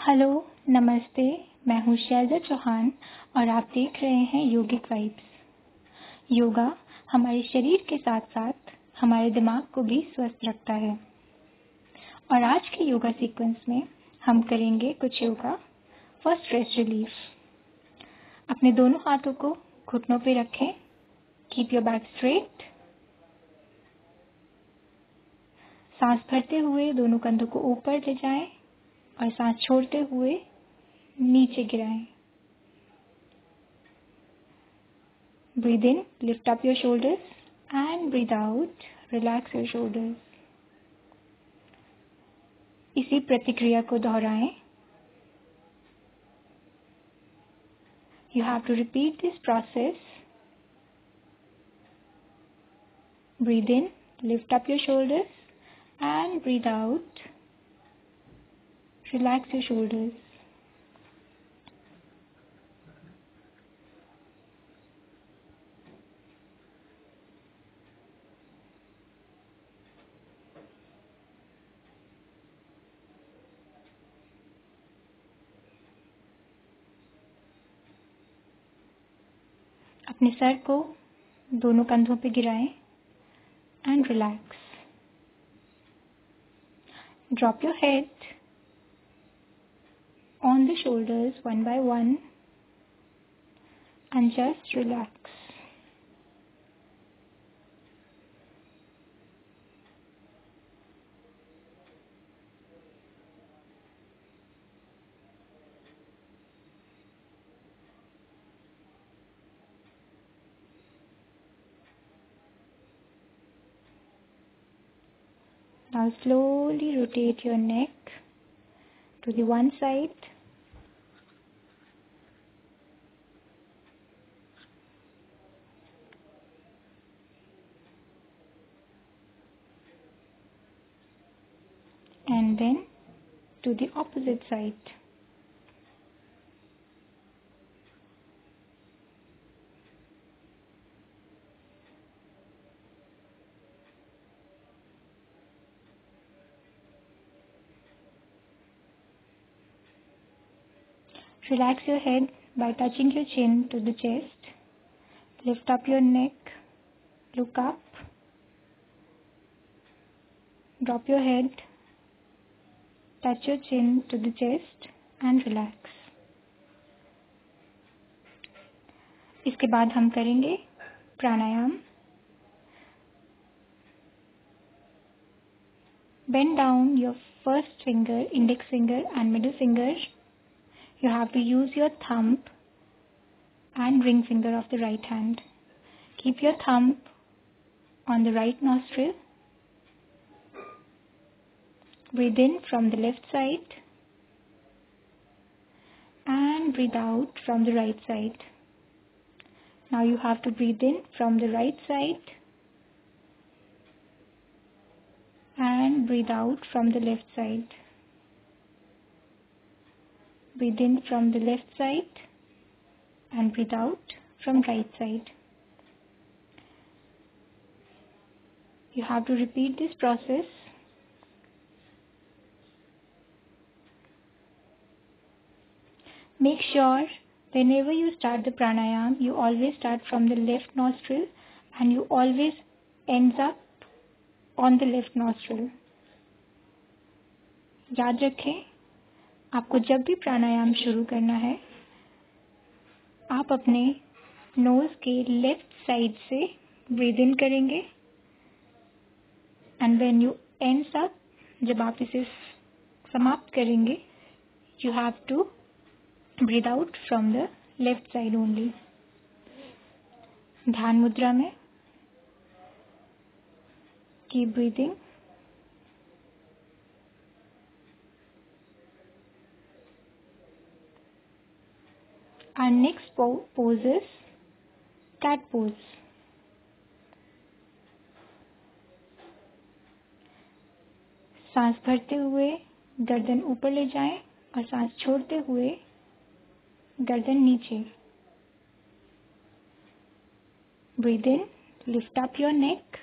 Hello, नमस्ते। मैं हूँ शैलजा चौहान और आप देख रहे हैं योगिक वाइब्स। योगा हमारे शरीर के साथ साथ हमारे दिमाग को भी स्वस्थ रखता है। और आज के योगा सीक्वेंस में हम करेंगे कुछ योगा फॉर स्ट्रेस रिलीफ। अपने दोनों हाथों को घुटनों पे रखें। Keep your back straight. सांस भरते हुए दोनों कंधों को ऊपर ले जाएं और सांस छोड़ते हुए नीचे गिराएं। Breathe in, lift up your shoulders and breathe out, relax your shoulders. इसी प्रतिक्रिया को दोहराएं. You have to repeat this process. Breathe in, lift up your shoulders and breathe out, relax your shoulders. अपने सर को दोनों कंधों पे गिराएं and relax. Drop your head on the shoulders one by one and just relax. Now slowly rotate your neck to the one side and then to the opposite side. Relax your head by touching your chin to the chest. Lift up your neck, look up, drop your head, touch your chin to the chest and relax. इसके बाद हम करेंगे प्राणायाम. Bend down your first finger, index finger and middle finger. You have to use your thumb and ring finger of the right hand. Keep your thumb on the right nostril. Breathe in from the left side and breathe out from the right side. Now you have to breathe in from the right side and breathe out from the left side. Breathe in from the left side and breathe out from right side. You have to repeat this process. Make sure whenever you start the pranayam, you always start from the left nostril and you always ends up on the left nostril. याद रखें, आपको जब भी प्राणायाम शुरू करना है, आप अपने नोज के लेफ्ट साइड से ब्रीद इन करेंगे and when you ends up, जब आप इसे समाप्त करेंगे, you have to breathe out from the left side only. ध्यान मुद्रा में keep breathing. Our next pose is cat pose. सांस भरते हुए गर्दन ऊपर ले जाएं और सांस छोड़ते हुए गर्दन नीचे. Breathe in, lift up your neck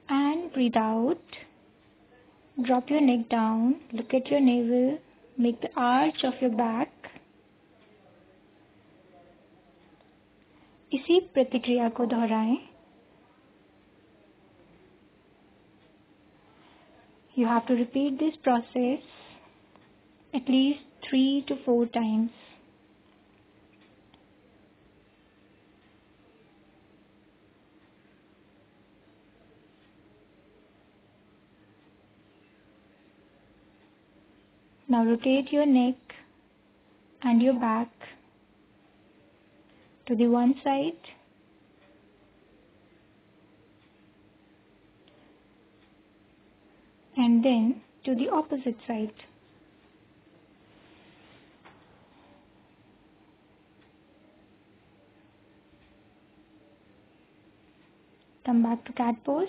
and breathe out, Drop your neck down, look at your navel, make the arch of your back. इसी प्रतिक्रिया को दोहराएं. You have to repeat this process at least 3 to 4 times. Now rotate your neck and your back to the one side and then to the opposite side. Come back to cat pose.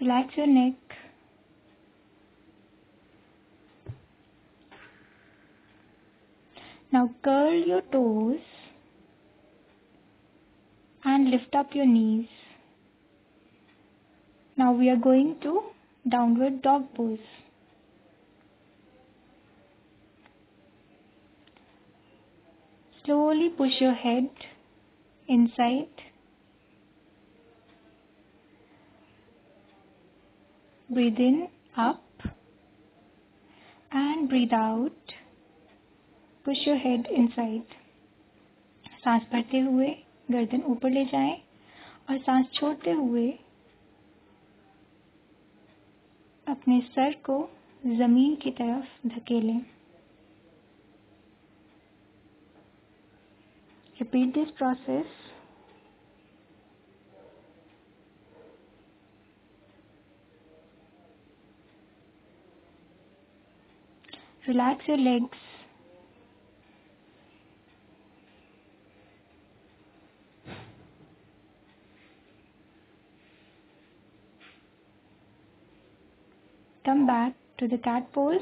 Relax your neck. Now curl your toes and lift up your knees. Now we are going to downward dog pose. Slowly push your head inside. Breathe in, up, and breathe out. Push your head inside. सांस भरते हुए गर्दन ऊपर ले जाएं और सांस छोड़ते हुए अपने सर को जमीन की तरफ धकेलें. Repeat this process. Relax your legs. Come back to the cat pose.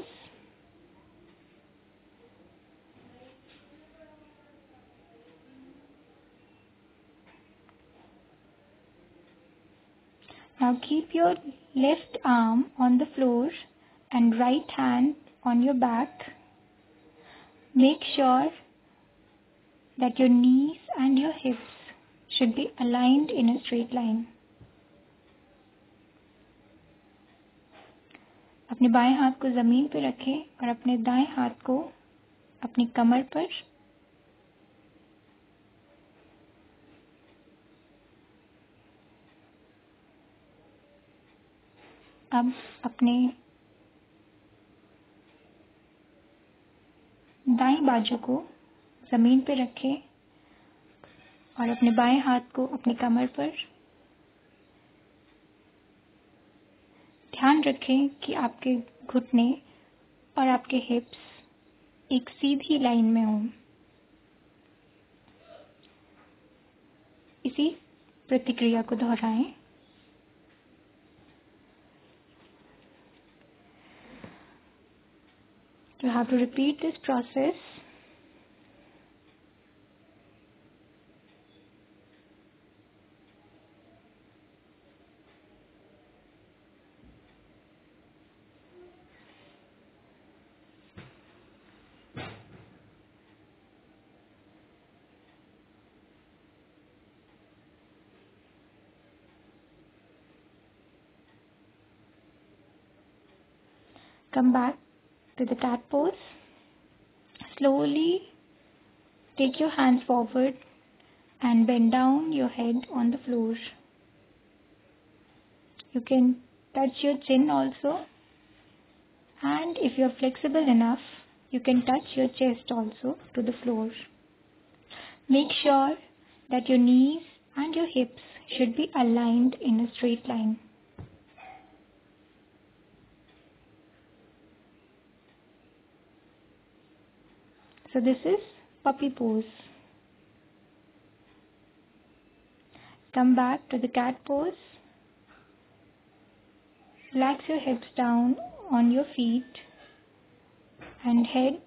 Now keep your left arm on the floor and right hand on your back. Make sure that your knees and your hips should be aligned in a straight line. अपने बाएं हाथ को जमीन पर रखें और अपने दाएं हाथ को अपनी कमर पर. अब अपने दाएं बाजू को जमीन पर रखें और अपने बाएं हाथ को अपनी कमर पर. ध्यान रखें कि आपके घुटने और आपके हिप्स एक सीधी लाइन में हों. इसी प्रतिक्रिया को दोहराएं. You have to repeat this process. Come back to the cat pose. Slowly take your hands forward and bend down your head on the floor. You can touch your chin also, and if you are flexible enough, you can touch your chest also to the floor. Make sure that your knees and your hips should be aligned in a straight line. So this is puppy pose. Come back to the cat pose. Relax your hips down on your feet and head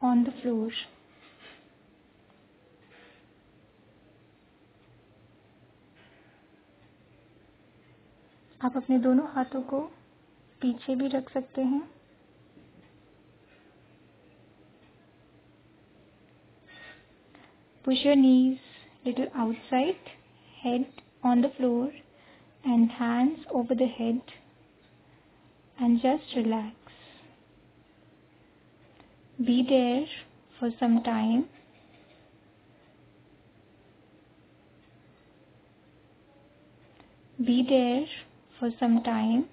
on the floor. आप अपने दोनों हाथों को पीछे भी रख सकते हैं। Push your knees little outside, head on the floor and hands over the head and just relax. Be there for some time. Be there for some time.